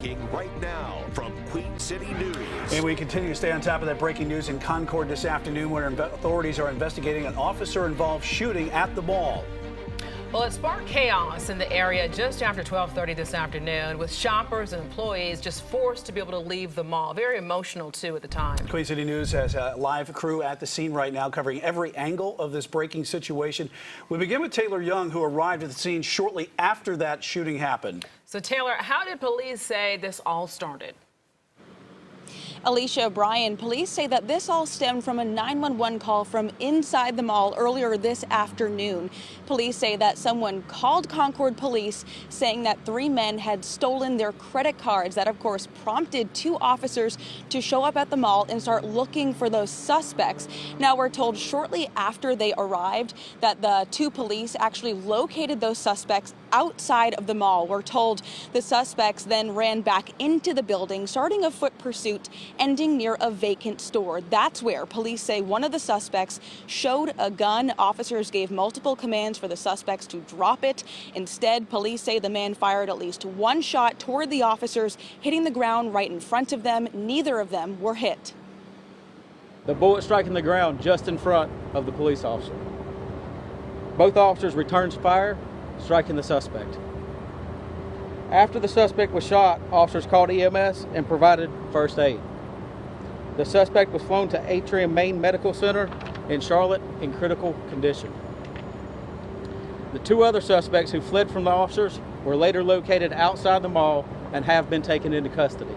Right now from Queen City News. And we continue to stay on top of that breaking news in Concord this afternoon, where authorities are investigating an officer-involved shooting at the mall. Well, it sparked chaos in the area just after 12:30 this afternoon, with shoppers and employees just forced to be able to leave the mall. Very emotional, too, at the time. Queen City News has a live crew at the scene right now covering every angle of this breaking situation. We begin with Taylor Young, who arrived at the scene shortly after that shooting happened. So, Taylor, how did police say this all started? Alicia O'Brien, police say that this all stemmed from a 911 call from inside the mall earlier this afternoon. Police say that someone called Concord police saying that 3 men had stolen their credit cards. That, of course, prompted 2 officers to show up at the mall and start looking for those suspects. Now, we're told shortly after they arrived that the 2 police actually located those suspects outside of the mall. We're told the suspects then ran back into the building, starting a foot pursuit, ending near a vacant store. That's where police say one of the suspects showed a gun. Officers gave multiple commands for the suspects to drop it. Instead, police say the man fired at least 1 shot toward the officers, hitting the ground right in front of them. Neither of them were hit. The bullet striking the ground just in front of the police officer. Both officers returned fire, striking the suspect. After the suspect was shot, officers called EMS and provided first aid. The suspect was flown to Atrium Main Medical Center in Charlotte in critical condition. The 2 other suspects who fled from the officers were later located outside the mall and have been taken into custody.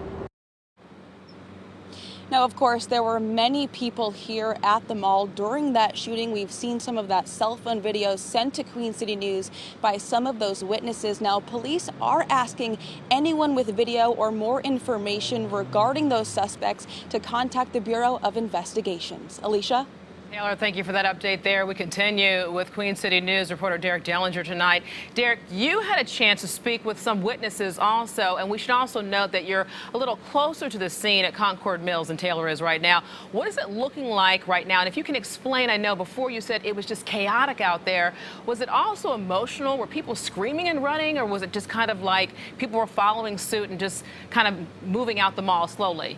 Now, of course, there were many people here at the mall during that shooting. We've seen some of that cell phone video sent to Queen City News by some of those witnesses. Now, police are asking anyone with video or more information regarding those suspects to contact the Bureau of Investigations. Alicia? Taylor, thank you for that update there. We continue with Queen City News reporter Derek Dellinger tonight. Derek, you had a chance to speak with some witnesses also, and we should also note that you're a little closer to the scene at Concord Mills than Taylor is right now. What is it looking like right now? And if you can explain, I know before you said it was just chaotic out there. Was it also emotional? Were people screaming and running, or was it just kind of like people were following suit and just kind of moving out the mall slowly?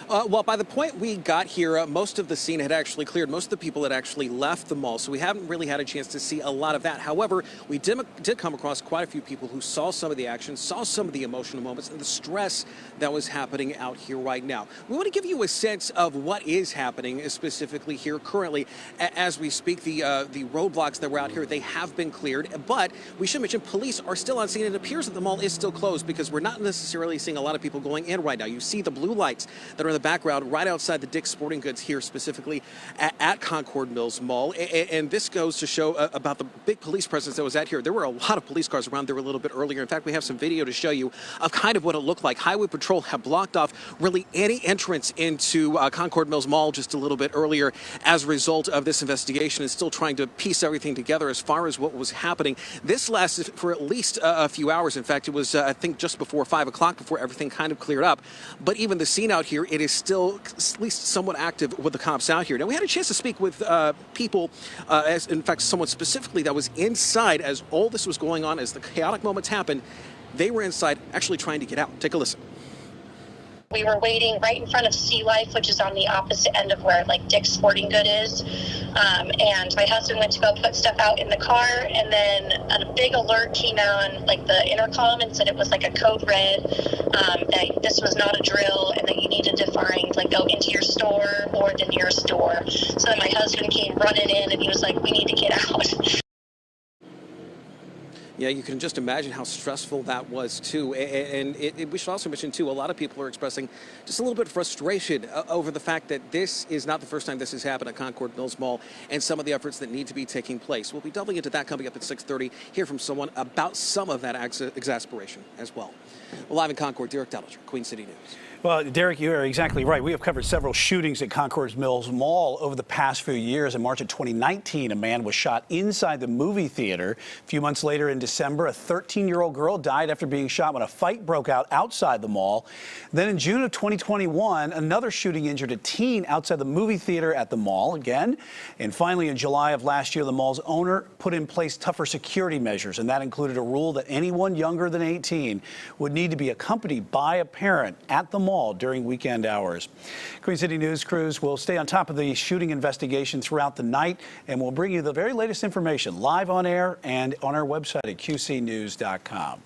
Well, by the point we got here, most of the scene had actually cleared. Most of the people had actually left the mall, so we haven't really had a chance to see a lot of that. However, we did come across quite a few people who saw some of the action, saw some of the emotional moments and the stress that was happening out here right now. We want to give you a sense of what is happening specifically here currently. As we speak, the roadblocks that were out here, they have been cleared, but we should mention police are still on scene. It appears that the mall is still closed because we're not necessarily seeing a lot of people going in right now. You see the blue lights that are in the background right outside the Dick's Sporting Goods here, specifically at Concord Mills Mall. And this goes to show about the big police presence that was out here. There were a lot of police cars around there a little bit earlier. In fact, we have some video to show you of kind of what it looked like. Highway Patrol had blocked off really any entrance into Concord Mills Mall just a little bit earlier as a result of this investigation, and still trying to piece everything together as far as what was happening. This lasted for at least a few hours. In fact, it was, I think, just before 5 o'clock before everything kind of cleared up. But even the scene out here, it is still at least somewhat active with the cops out here. Now, we had a chance to speak with people, in fact, someone specifically that was inside as all this was going on, as the chaotic moments happened. They were inside actually trying to get out. Take a listen. We were waiting right in front of Sea Life, which is on the opposite end of where like Dick's Sporting Good is. And my husband went to go put stuff out in the car, and then a big alert came on like the intercom and said it was like a code red, that this was not a drill and that you needed to find like go into your store or the nearest store. So then my husband came running in and he was like, we need to get out. Yeah, you can just imagine how stressful that was, too. And we should also mention, too, a lot of people are expressing just a little bit of frustration over the fact that this is not the first time this has happened at Concord Mills Mall, and some of the efforts that need to be taking place. We'll be delving into that coming up at 6:30. Hear from someone about some of that exasperation as well. Well, live in Concord, Derek Dellinger, Queen City News. Well, Derek, you are exactly right. We have covered several shootings at Concord Mills Mall over the past few years. In March of 2019, a man was shot inside the movie theater. A few months later, in December, December, a 13-year-old girl died after being shot when a fight broke out outside the mall. Then in June of 2021, another shooting injured a teen outside the movie theater at the mall again. And finally, in July of last year, the mall's owner put in place tougher security measures, and that included a rule that anyone younger than 18 would need to be accompanied by a parent at the mall during weekend hours. Queen City News crews will stay on top of the shooting investigation throughout the night, and we'll bring you the very latest information live on air and on our website at qcnews.com.